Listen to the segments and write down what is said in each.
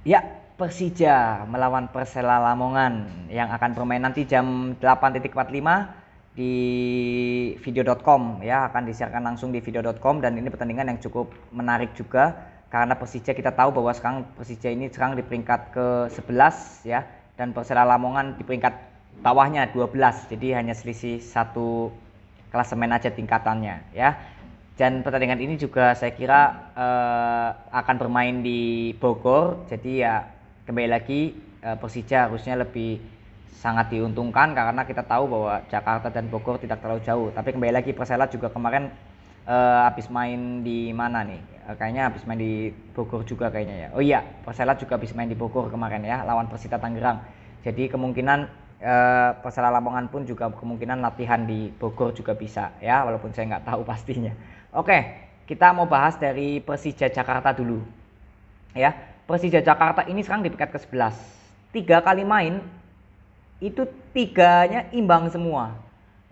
Ya, Persija melawan Persela Lamongan yang akan bermain nanti jam 8.45 di video.com ya, akan disiarkan langsung di video.com. Dan ini pertandingan yang cukup menarik juga karena Persija, kita tahu bahwa sekarang Persija ini sekarang di peringkat ke-11 ya, dan Persela Lamongan di peringkat bawahnya 12. Jadi hanya selisih satu klasemen aja tingkatannya ya. Dan pertandingan ini juga saya kira akan bermain di Bogor. Jadi ya kembali lagi, Persija harusnya lebih sangat diuntungkan karena kita tahu bahwa Jakarta dan Bogor tidak terlalu jauh. Tapi kembali lagi, Persela juga kemarin habis main di mana nih? Kayaknya habis main di Bogor juga kayaknya ya. Oh iya, Persela juga habis main di Bogor kemarin ya, lawan Persita Tangerang. Jadi kemungkinan Persela Lamongan pun juga kemungkinan latihan di Bogor juga bisa ya, walaupun saya nggak tahu pastinya. Oke, kita mau bahas dari Persija Jakarta dulu ya. Persija Jakarta ini sekarang di peringkat ke-11. 3 kali main itu tiganya imbang semua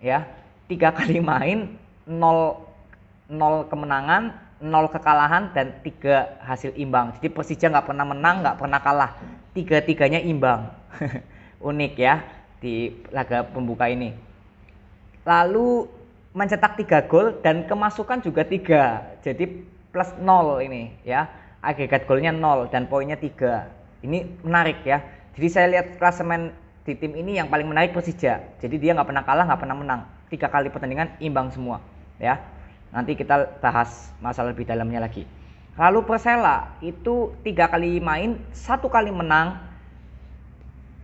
ya. 3 kali main, 0 kemenangan, 0 kekalahan, dan 3 hasil imbang. Jadi Persija nggak pernah menang, nggak pernah kalah, tiga-tiganya imbang. Unik ya di laga pembuka ini. Lalu mencetak 3 gol dan kemasukan juga 3. Jadi plus 0 ini ya. Agregat golnya 0 dan poinnya 3. Ini menarik ya. Jadi saya lihat klasemen di tim ini yang paling menarik Persija. Jadi dia nggak pernah kalah, nggak pernah menang. 3 kali pertandingan imbang semua ya. Nanti kita bahas masalah lebih dalamnya lagi. Lalu Persela itu 3 kali main, 1 kali menang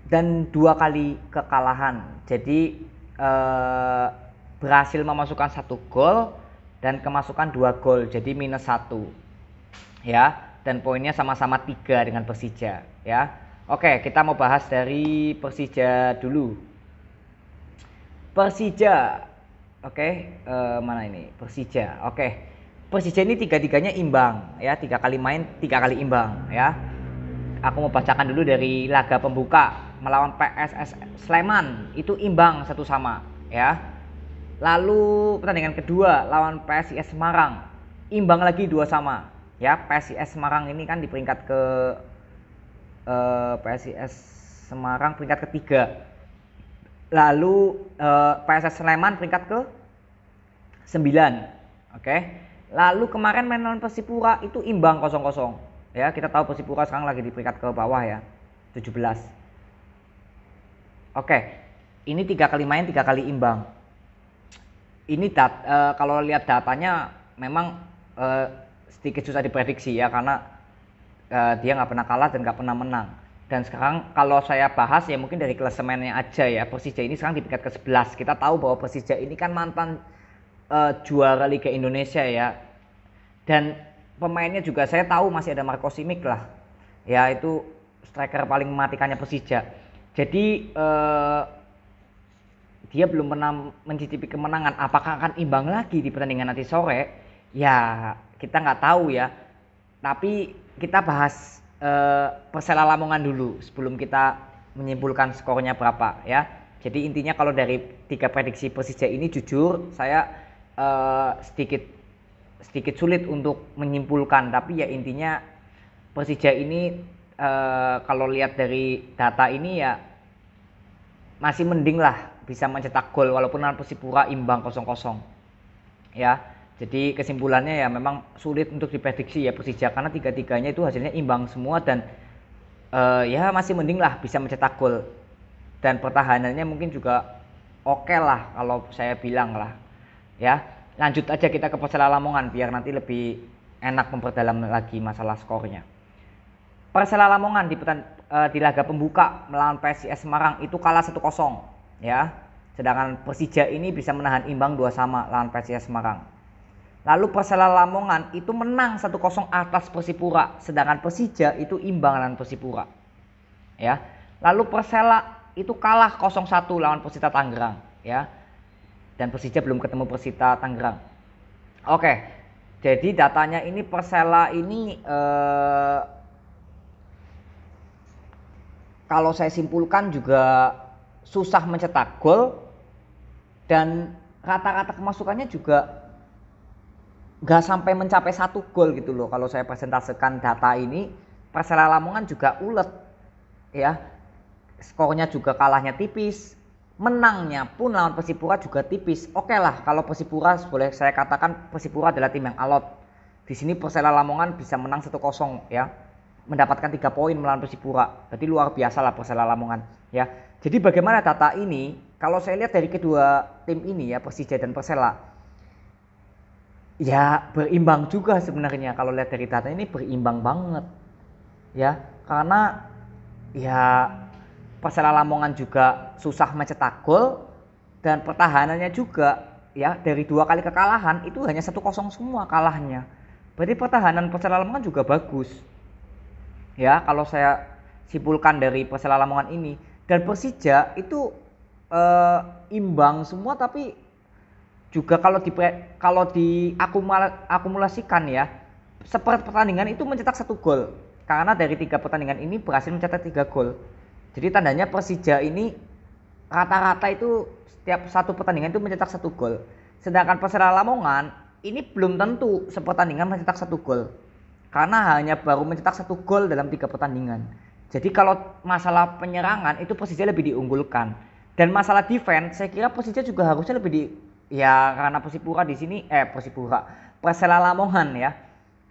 dan 2 kali kekalahan. Jadi berhasil memasukkan 1 gol dan kemasukan 2 gol, jadi -1 ya. Dan poinnya sama-sama 3 dengan Persija ya. Oke, kita mau bahas dari Persija dulu. Persija, oke, mana ini Persija? Oke, Persija ini tiga-tiganya imbang ya, 3 kali main, 3 kali imbang ya. Aku mau bacakan dulu dari laga pembuka melawan PSS Sleman, itu imbang 1-1 ya. Lalu pertandingan kedua lawan PSIS Semarang, imbang lagi 2-2 ya. PSIS Semarang ini kan di peringkat ke PSIS Semarang peringkat ketiga. Lalu PSS Sleman peringkat ke 9. Oke. Lalu kemarin main lawan Persipura itu imbang 0-0 ya. Kita tahu Persipura sekarang lagi di peringkat ke bawah ya, 17. Oke. Ini 3 kali main, 3 kali imbang. Ini kalau lihat datanya memang sedikit susah diprediksi ya, karena dia nggak pernah kalah dan nggak pernah menang. Dan sekarang kalau saya bahas ya mungkin dari klasemennya aja ya. Persija ini sekarang di peringkat ke-11. Kita tahu bahwa Persija ini kan mantan juara Liga Indonesia ya. Dan pemainnya juga saya tahu masih ada Marco Simic lah. Ya, itu striker paling mematikannya Persija. Jadi dia belum pernah mencicipi kemenangan. Apakah akan imbang lagi di pertandingan nanti sore? Ya, kita nggak tahu ya. Tapi kita bahas Persela Lamongan dulu sebelum kita menyimpulkan skornya berapa ya. Jadi intinya kalau dari 3 prediksi Persija ini, jujur saya sedikit sulit untuk menyimpulkan. Tapi ya intinya Persija ini kalau lihat dari data ini ya masih mending lah bisa mencetak gol walaupun lawan Persipura imbang 0-0 ya. Jadi kesimpulannya ya memang sulit untuk diprediksi ya Persija, karena tiga-tiganya itu hasilnya imbang semua. Dan ya masih mending lah bisa mencetak gol, dan pertahanannya mungkin juga oke lah kalau saya bilang lah ya. Lanjut aja kita ke Persela Lamongan biar nanti lebih enak memperdalam lagi masalah skornya. Persela Lamongan di laga pembuka melawan PSIS Semarang itu kalah 1-0 ya. Sedangkan Persija ini bisa menahan imbang 2-2 lawan PSIS Semarang. Lalu Persela Lamongan itu menang 1-0 atas Persipura, sedangkan Persija itu imbang lawan Persipura. Ya. Lalu Persela itu kalah 0-1 lawan Persita Tangerang, ya. Dan Persija belum ketemu Persita Tangerang. Oke. Jadi datanya ini Persela ini kalau saya simpulkan juga susah mencetak gol, dan rata-rata kemasukannya juga nggak sampai mencapai 1 gol gitu loh. Kalau saya presentasekan data ini, Persela Lamongan juga ulet ya. Skornya juga kalahnya tipis. Menangnya pun lawan Persipura juga tipis. Oke lah, kalau Persipura boleh saya katakan Persipura adalah tim yang alot. Di sini Persela Lamongan bisa menang 1-0 ya. Mendapatkan 3 poin melawan Persipura. Berarti luar biasa lah Persela Lamongan ya. Jadi bagaimana data ini? Kalau saya lihat dari kedua tim ini ya, Persija dan Persela, ya berimbang juga sebenarnya. Kalau lihat dari data ini berimbang banget ya. Karena ya Persela Lamongan juga susah mencetak gol dan pertahanannya juga ya dari 2 kali kekalahan itu hanya 1-0 semua kalahnya. Berarti pertahanan Persela Lamongan juga bagus. Ya, kalau saya simpulkan dari Persela Lamongan ini, dan Persija itu imbang semua, tapi juga kalau diakumulasikan ya, sepertandingan itu mencetak 1 gol. Karena dari 3 pertandingan ini berhasil mencetak 3 gol. Jadi tandanya Persija ini rata-rata itu setiap 1 pertandingan itu mencetak 1 gol. Sedangkan Persela Lamongan ini belum tentu sepertandingan mencetak 1 gol. Karena hanya baru mencetak 1 gol dalam 3 pertandingan. Jadi kalau masalah penyerangan itu Persija lebih diunggulkan. Dan masalah defense saya kira Persija juga harusnya lebih ya karena Persipura di sini Persela Lamongan ya.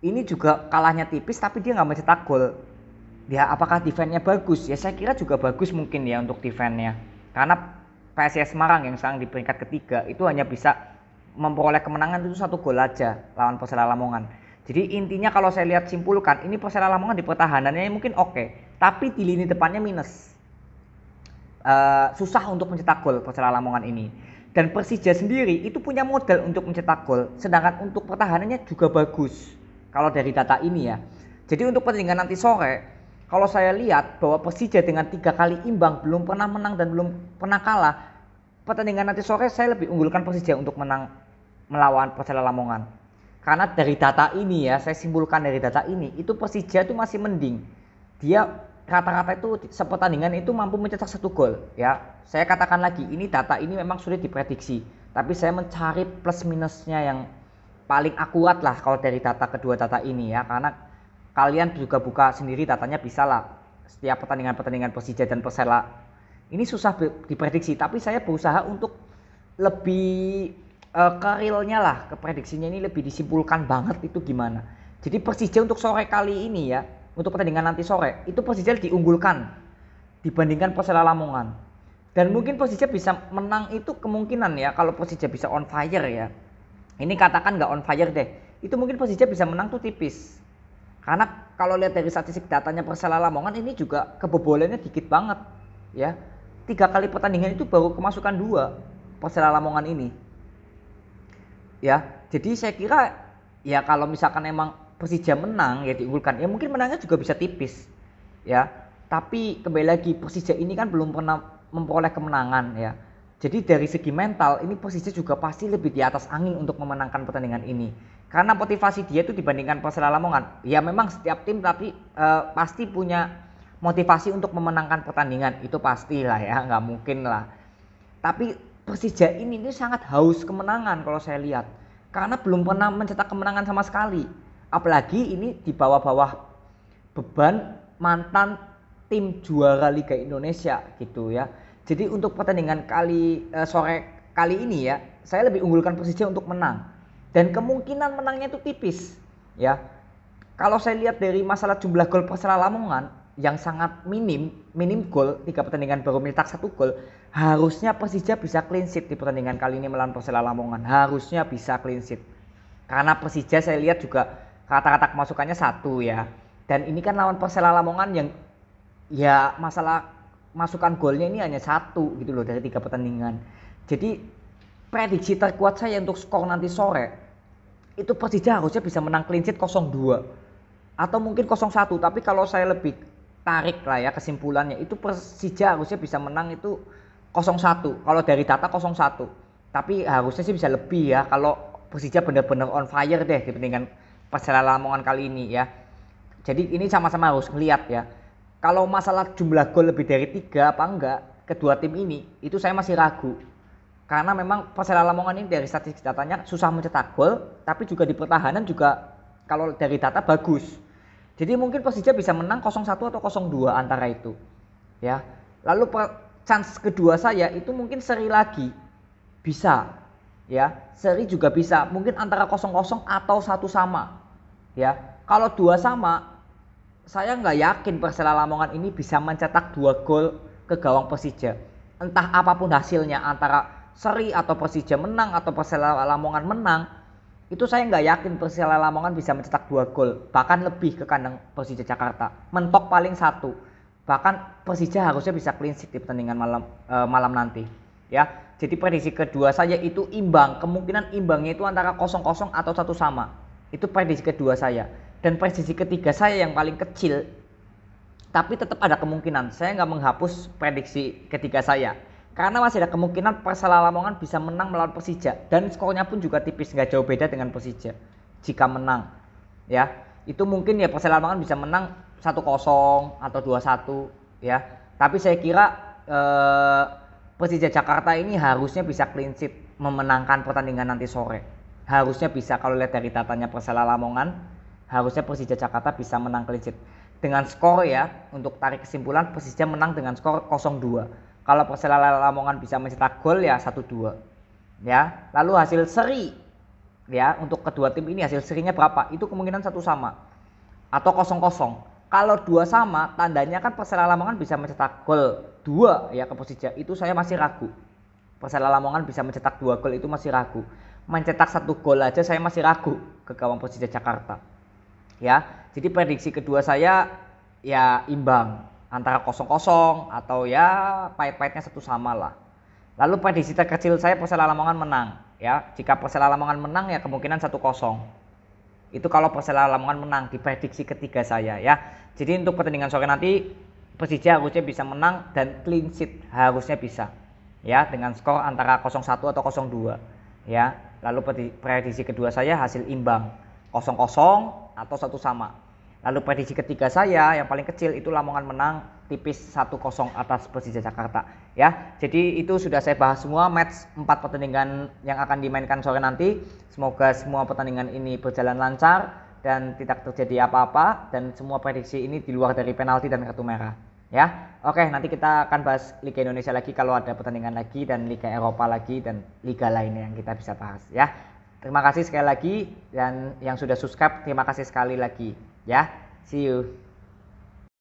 Ini juga kalahnya tipis tapi dia nggak mencetak gol. Ya apakah defense-nya bagus? Ya saya kira juga bagus mungkin ya untuk defense-nya. Karena PSIS Semarang yang sekarang di peringkat ketiga itu hanya bisa memperoleh kemenangan itu 1 gol aja lawan Persela Lamongan. Jadi intinya kalau saya lihat simpulkan ini Persela Lamongan di pertahanannya mungkin oke, tapi di lini depannya minus. Susah untuk mencetak gol Persela Lamongan ini. Dan Persija sendiri itu punya modal untuk mencetak gol, sedangkan untuk pertahanannya juga bagus. Kalau dari data ini ya. Jadi untuk pertandingan nanti sore kalau saya lihat bahwa Persija dengan 3 kali imbang belum pernah menang dan belum pernah kalah, pertandingan nanti sore saya lebih unggulkan Persija untuk menang melawan Persela Lamongan. Karena dari data ini ya, saya simpulkan dari data ini, itu Persija itu masih mending. Dia rata-rata itu sepertandingan itu mampu mencetak 1 gol ya. Saya katakan lagi, ini data ini memang sulit diprediksi, tapi saya mencari plus minusnya yang paling akurat lah kalau dari data kedua data ini ya, karena kalian juga buka sendiri datanya bisa lah. Setiap pertandingan Persija dan Persela ini susah diprediksi, tapi saya berusaha untuk lebih ke realnya lah, ke prediksinya ini lebih disimpulkan banget itu gimana. Jadi Persija untuk sore kali ini ya, untuk pertandingan nanti sore itu Persija diunggulkan dibandingkan Persela Lamongan. Dan mungkin Persija bisa menang itu kemungkinan ya, kalau Persija bisa on fire ya. Ini katakan nggak on fire deh, itu mungkin Persija bisa menang tuh tipis. Karena kalau lihat dari statistik datanya Persela Lamongan ini juga kebobolannya dikit banget ya. 3 kali pertandingan itu baru kemasukan 2 Persela Lamongan ini. Ya, jadi saya kira ya kalau misalkan emang Persija menang ya diunggulkan, ya mungkin menangnya juga bisa tipis. Ya. Tapi kembali lagi Persija ini kan belum pernah memperoleh kemenangan ya. Jadi dari segi mental ini Persija juga pasti lebih di atas angin untuk memenangkan pertandingan ini. Karena motivasi dia itu dibandingkan Persela Lamongan, ya memang setiap tim tapi pasti punya motivasi untuk memenangkan pertandingan, itu pastilah ya, nggak mungkin lah. Tapi Persija ini sangat haus kemenangan kalau saya lihat, karena belum pernah mencetak kemenangan sama sekali. Apalagi ini di bawah-bawah beban mantan tim juara Liga Indonesia gitu ya. Jadi untuk pertandingan sore kali ini ya, saya lebih unggulkan Persija untuk menang. Dan kemungkinan menangnya itu tipis ya. Kalau saya lihat dari masalah jumlah gol Persela Lamongan yang sangat minim gol, 3 pertandingan baru mencetak 1 gol, harusnya Persija bisa clean sheet di pertandingan kali ini melawan Persela Lamongan. Harusnya bisa clean sheet. Karena Persija saya lihat juga rata-rata kemasukannya 1 ya. Dan ini kan lawan Persela Lamongan yang ya masalah masukan golnya ini hanya 1 gitu loh dari 3 pertandingan. Jadi prediksi terkuat saya untuk skor nanti sore itu Persija harusnya bisa menang clean sheet 0-2 atau mungkin 0-1, tapi kalau saya lebih tarik lah ya kesimpulannya itu Persija harusnya bisa menang itu 0-1 kalau dari data 0-1, tapi harusnya sih bisa lebih ya kalau Persija benar-benar on fire deh dibandingkan Persela Lamongan kali ini ya. Jadi ini sama-sama harus ngelihat ya, kalau masalah jumlah gol lebih dari 3 apa enggak kedua tim ini itu saya masih ragu. Karena memang Persela Lamongan ini dari statistik datanya susah mencetak gol, tapi juga di pertahanan juga kalau dari data bagus. Jadi mungkin Persija bisa menang 0-1 atau 0-2 antara itu. Ya. Lalu chance kedua saya itu mungkin seri lagi. Bisa. Ya, seri juga bisa. Mungkin antara 0-0 atau 1 sama. Ya. Kalau 2 sama, saya nggak yakin Persela Lamongan ini bisa mencetak 2 gol ke gawang Persija. Entah apapun hasilnya, antara seri atau Persija menang atau Persela Lamongan menang, itu saya nggak yakin Persela Lamongan bisa mencetak 2 gol, bahkan lebih ke kandang Persija Jakarta. Mentok paling 1. Bahkan Persija harusnya bisa clean sheet di pertandingan malam nanti. Ya, jadi prediksi kedua saya itu imbang. Kemungkinan imbangnya itu antara 0-0 atau 1 sama. Itu prediksi kedua saya. Dan prediksi ketiga saya yang paling kecil, tapi tetap ada kemungkinan. Saya nggak menghapus prediksi ketiga saya. Karena masih ada kemungkinan Persela Lamongan bisa menang melawan Persija. Dan skornya pun juga tipis, nggak jauh beda dengan Persija. Jika menang. Ya, itu mungkin ya Persela Lamongan bisa menang 1-0 atau 2-1. Ya, tapi saya kira Persija Jakarta ini harusnya bisa clean sheet memenangkan pertandingan nanti sore. Harusnya bisa, kalau lihat dari datanya Persela Lamongan, harusnya Persija Jakarta bisa menang clean sheet. Dengan skor ya, untuk tarik kesimpulan Persija menang dengan skor 0-2. Kalau Persela Lamongan bisa mencetak gol ya 1-2. Ya, lalu hasil seri ya untuk kedua tim ini hasil serinya berapa? Itu kemungkinan 1 sama atau 0-0. Kalau 2 sama, tandanya kan Persela Lamongan bisa mencetak gol 2 ya ke Persija. Itu saya masih ragu. Persela Lamongan bisa mencetak 2 gol itu masih ragu. Mencetak 1 gol aja saya masih ragu ke gawang Persija Jakarta. Ya, jadi prediksi kedua saya ya imbang antara 0-0 atau ya pahit-pahitnya 1 sama lah. Lalu prediksi terkecil saya Persela Lamongan menang ya. Jika Persela Lamongan menang ya kemungkinan 1-0. Itu kalau Persela Lamongan menang di prediksi ketiga saya ya. Jadi untuk pertandingan sore nanti Persija harusnya bisa menang dan clean sheet harusnya bisa. Ya, dengan skor antara 0-1 atau 0-2 ya. Lalu prediksi kedua saya hasil imbang 0-0 atau 1 sama. Lalu prediksi ketiga saya yang paling kecil itu Lamongan menang tipis 1-0 atas Persija Jakarta ya. Jadi itu sudah saya bahas semua match 4 pertandingan yang akan dimainkan sore nanti. Semoga semua pertandingan ini berjalan lancar dan tidak terjadi apa-apa dan semua prediksi ini di luar dari penalti dan kartu merah ya. Oke, nanti kita akan bahas Liga Indonesia lagi kalau ada pertandingan lagi dan Liga Eropa lagi dan liga lainnya yang kita bisa bahas ya. Terima kasih sekali lagi dan yang sudah subscribe terima kasih sekali lagi ya. See you.